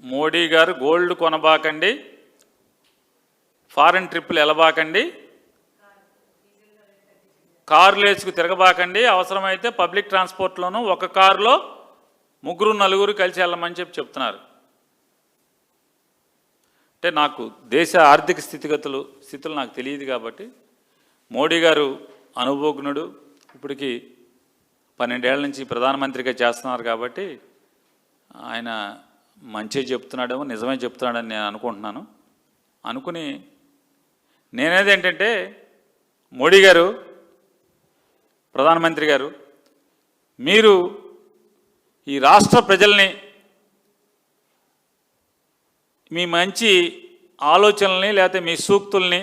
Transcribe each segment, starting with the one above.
మోడీ గారు gold కొనబాకండి, foreign ట్రిప్పులు వెళ్ళబాకండి, కార్లు వేసుకు తిరగబాకండి, అవసరమైతే పబ్లిక్ ట్రాన్స్పోర్ట్లోనూ ఒక కారులో 3-4 కలిసి వెళ్ళమని చెప్తున్నారు. అంటే నాకు దేశ ఆర్థిక స్థితులు నాకు తెలియదు కాబట్టి మోడీ గారు అనుభవజ్ఞుడు, ఇప్పటికి 12 ఏళ్ల నుంచి ప్రధానమంత్రిగా చేస్తున్నారు కాబట్టి ఆయన మంచి చెప్తున్నాడేమో, నిజమే చెప్తున్నాడని నేను అనుకుంటున్నాను. అనుకుని నేనేది ఏంటంటే, మోడీ గారు ప్రధానమంత్రి గారు, మీరు ఈ రాష్ట్ర ప్రజల్ని మీ మంచి ఆలోచనల్ని లేకపోతే మీ సూక్తుల్ని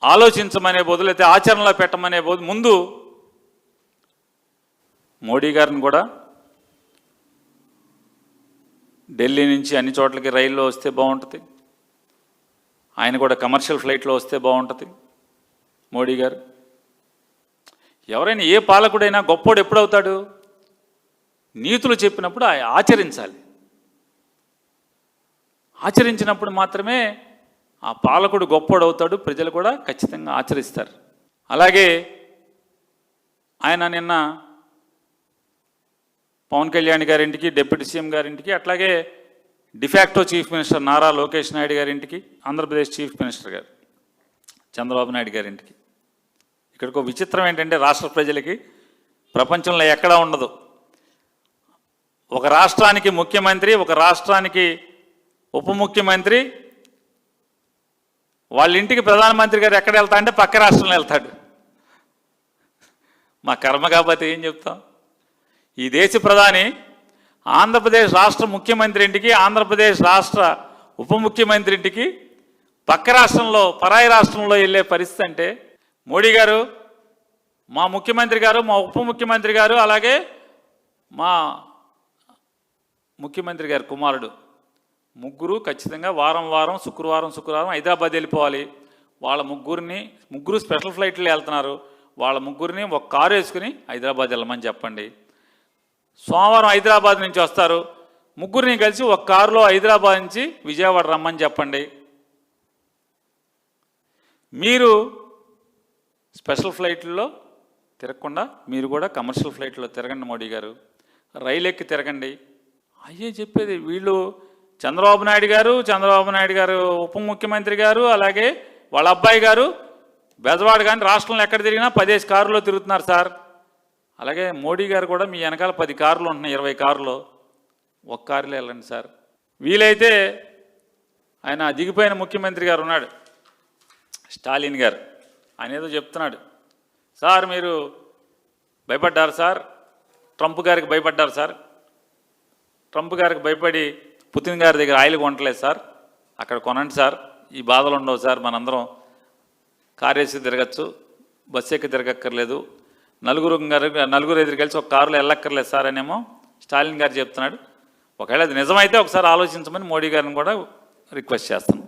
ఆలోచించమనే బదులు అయితే ఆచరణలో పెట్టమనే బదులు ముందు మోడీ గారిని కూడా ఢిల్లీ నుంచి అన్ని చోట్లకి రైల్లో వస్తే బాగుంటుంది, ఆయన కూడా కమర్షియల్ ఫ్లైట్లో వస్తే బాగుంటుంది. మోడీ గారు ఎవరైనా ఏ పాలకుడైనా గొప్పోడు ఎప్పుడవుతాడు? నీతులు చెప్పినప్పుడు ఆచరించాలి. ఆచరించినప్పుడు మాత్రమే ఆ పాలకుడు గొప్పోడు అవుతాడు, ప్రజలు కూడా ఖచ్చితంగా ఆచరిస్తారు. అలాగే ఆయన నిన్న పవన్ కళ్యాణ్ గారింటికి, డిప్యూటీ సీఎం గారింటికి, అట్లాగే de facto chief minister Nara Lokesh Naidu గారింటికి, ఆంధ్రప్రదేశ్ చీఫ్ మినిస్టర్ గారు చంద్రబాబు నాయుడు గారింటికి. ఇక్కడికి ఒక విచిత్రం ఏంటంటే, రాష్ట్ర ప్రజలకి ప్రపంచంలో ఎక్కడా ఉండదు. ఒక రాష్ట్రానికి ముఖ్యమంత్రి, ఒక రాష్ట్రానికి ఉప ముఖ్యమంత్రి, వాళ్ళ ఇంటికి ప్రధానమంత్రి గారు ఎక్కడ వెళ్తా అంటే పక్క రాష్ట్రంలో వెళ్తాడు. మా కర్మ కాకపోతే ఏం చెప్తాం? ఈ దేశ ప్రధాని ఆంధ్రప్రదేశ్ రాష్ట్ర ముఖ్యమంత్రి ఇంటికి, ఆంధ్రప్రదేశ్ రాష్ట్ర ఉప ముఖ్యమంత్రి ఇంటికి పక్క రాష్ట్రంలో, పరాయి రాష్ట్రంలో వెళ్ళే పరిస్థితి అంటే, మోడీ గారు, మా ముఖ్యమంత్రి గారు, మా ఉప ముఖ్యమంత్రి గారు, అలాగే మా ముఖ్యమంత్రి గారి కుమారుడు ముగ్గురు ఖచ్చితంగా వారం శుక్రవారం హైదరాబాద్ వెళ్ళిపోవాలి. వాళ్ళ ముగ్గురు స్పెషల్ ఫ్లైట్లో వెళ్తున్నారు. వాళ్ళ ముగ్గురిని ఒక కారు వేసుకుని హైదరాబాద్ వెళ్ళమని చెప్పండి. సోమవారం హైదరాబాద్ నుంచి వస్తారు, ముగ్గురిని కలిసి ఒక కారులో హైదరాబాద్ నుంచి విజయవాడ రమ్మని చెప్పండి. మీరు స్పెషల్ ఫ్లైట్లో తిరగకుండా మీరు కూడా కమర్షియల్ ఫ్లైట్లో తిరగండి మోడీ గారు, రైలు ఎక్కి తిరగండి. అయ్యే చెప్పేది. వీళ్ళు చంద్రబాబు నాయుడు గారు ఉప ముఖ్యమంత్రి గారు, అలాగే వాళ్ళ అబ్బాయి గారు బెజవాడ కానీ రాష్ట్రంలో ఎక్కడ తిరిగినా 10 కారులో తిరుగుతున్నారు సార్. అలాగే మోడీ గారు కూడా మీ వెనకాల 10 కార్లు ఉంటున్నాయి, 20 కారులో ఒక కారులో వెళ్ళండి సార్. వీలైతే ఆయన దిగిపోయిన ముఖ్యమంత్రి గారు ఉన్నాడు, స్టాలిన్ గారు, ఆయన ఏదో చెప్తున్నాడు, సార్ మీరు భయపడ్డారు సార్, ట్రంప్ గారికి భయపడ్డారు సార్, ట్రంప్ గారికి భయపడి పుతిన్ గారి దగ్గర ఆయిల్ కొనట్లేదు సార్, అక్కడ కొనండి సార్, ఈ బాధలు ఉండవు సార్, మనందరం కారు వేసి తిరగచ్చు, బస్సు ఎక్కి తిరగక్కర్లేదు, నలుగురు ఎదురు కలిసి ఒక కారులో వెళ్ళక్కర్లేదు సార్ అనేమో స్టాలిన్ గారు చెప్తున్నాడు. ఒకవేళ అది నిజమైతే ఒకసారి ఆలోచించమని మోడీ గారిని కూడా రిక్వెస్ట్ చేస్తున్నాం.